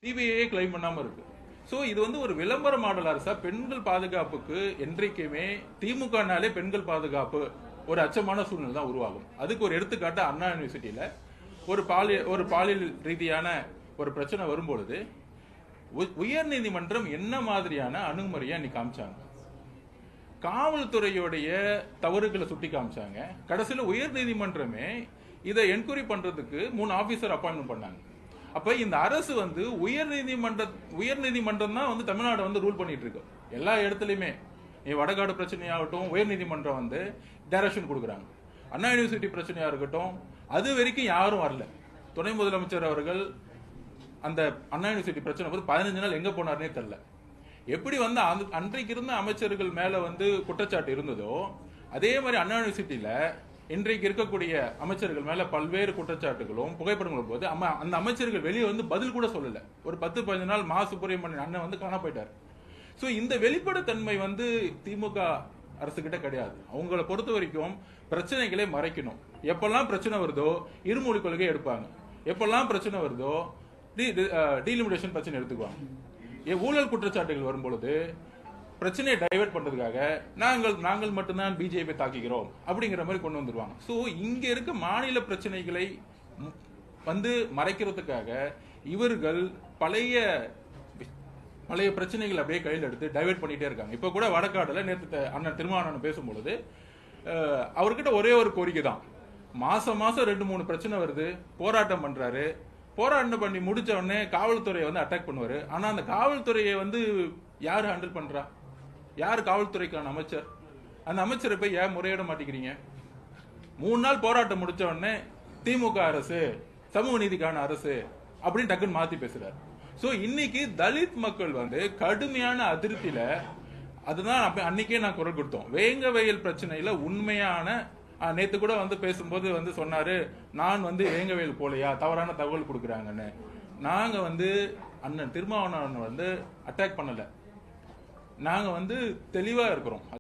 சிபிஐயே claim பண்ணாம இருக்கு. So இது வந்து ஒரு விளம்பர மாடல் அரசா பெண்கள் பாதுகாப்புக்கு என்றைக்குமே திமுகனாலே பெண்கள் பாதுகாப்பு ஒரு அச்சமான சூழ்நிலை தான் உருவாகும். அதுக்கு ஒரு எடுத்துக்காட்டு அண்ணா யூனிவர்சிட்டியில ஒரு பாலியல் ரீதியான ஒரு பிரச்சனை வரும்பொழுது உயர் நீதிமன்றம் என்ன மாதிரியான அணுகுமுறையை அன்னைக்கு காமிச்சாங்க. காவல்துறையுடைய தவறுகளை சுட்டி காமிச்சாங்க. கடைசியில் உயர் நீதிமன்றமே இதை என்கொயரி பண்றதுக்கு 3 ஆபீசர் அப்பாயின்மெண்ட் பண்ணாங்க. அப்ப இந்த அரசு வந்து உயர் நீதிமன்றம் தான் வந்து தமிழ்நாடு வந்து ரூல் பண்ணிட்டு இருக்கு. எல்லா இடத்துலயுமே வடகாடு பிரச்சனையாகட்டும் உயர் நீதிமன்றம் வந்து டைரக்ஷன் கொடுக்குறாங்க. அண்ணா யூனிவர்சிட்டி பிரச்சனையா இருக்கட்டும் அது வரைக்கும் யாரும் வரல. துணை முதலமைச்சர் அவர்கள் அந்த அண்ணா யூனிவர்சிட்டி பிரச்சனை போது 15 நாள் எங்க போனார்னே தெரியல. எப்படி வந்து அன்றைக்கு இருந்த அமைச்சர்கள் மேல வந்து குற்றச்சாட்டு இருந்ததோ அதே மாதிரி அண்ணா யூனிவர்சிட்டியில இன்றைக்கு இருக்கக்கூடிய அமைச்சர்கள் மேல பல்வேறு குற்றச்சாட்டுகளும் புகைப்படங்களும் போது அந்த அமைச்சர்கள் வெளியே வந்து பதில் கூட சொல்லல. ஒரு 10-15 நாள் மா சுப்பிரமணியன் அண்ணன் வந்து காண போயிட்டார். சோ இந்த வெளிப்படைத்தன்மை வந்து திமுக அரசு கிட்ட கிடையாது. அவங்கள பொறுத்த வரைக்கும் பிரச்சனைகளை மறைக்கணும். எப்பெல்லாம் பிரச்சனை வருதோ இருமொழி கொள்கை எடுப்பாங்க. எப்பெல்லாம் பிரச்சனை வருதோ டீலிமிடேஷன் பிரச்சனை எடுத்துக்குவாங்க. ஊழல் குற்றச்சாட்டுகள் வரும்பொழுது பிரச்சனையை டைவர்ட் பண்றதுக்காக நாங்கள் மட்டும்தான் பிஜேபி தாக்குகிறோம் அப்படிங்கிற மாதிரி கொண்டு வந்துருவாங்க. சோ இங்க இருக்க மாநில பிரச்சனைகளை வந்து மறைக்கிறதுக்காக இவர்கள் பழைய பிரச்சனைகள் அப்படியே கையில் எடுத்து டைவர்ட் பண்ணிட்டே இருக்காங்க. இப்ப கூட வடக்காடுல நேற்று அண்ணன் திருமாவளவன் பேசும்பொழுது அவர்கிட்ட ஒரே ஒரு கோரிக்கை தான். மாசம் 2-3 பிரச்சனை வருது, போராட்டம் பண்றாரு. போராட்டம் பண்ணி முடிச்ச உடனே காவல்துறையை வந்து அட்டாக் பண்ணுவாரு. ஆனா அந்த காவல்துறையை வந்து யாரு ஹேண்டில் பண்றா? யாரு காவல்துறைக்கான அமைச்சர்? அந்த அமைச்சரை போய் ஏன் முறையிட மாட்டேங்கிறீங்க? 3 நாள் போராட்டம் முடிச்ச உடனே திமுக அரசு சமூக நீதிக்கான அரசு அப்படின்னு டக்குன்னு மாத்தி பேசுறாரு. சோ இன்னைக்கு தலித் மக்கள் வந்து கடுமையான அதிருப்தியில, அதுதான் அன்னைக்கே நான் குரல் கொடுத்தோம். வேங்க வயல் பிரச்சனையில உண்மையான நேத்து கூட வந்து பேசும்போது வந்து சொன்னாரு, நான் வந்து வேங்க வயல் போலையா தவறான தகவல் கொடுக்குறாங்கன்னு. நாங்க வந்து அண்ணன் திருமாவளவன் வந்து அட்டாக் பண்ணல. நாங்க வந்து தெளிவா இருக்கிறோம்.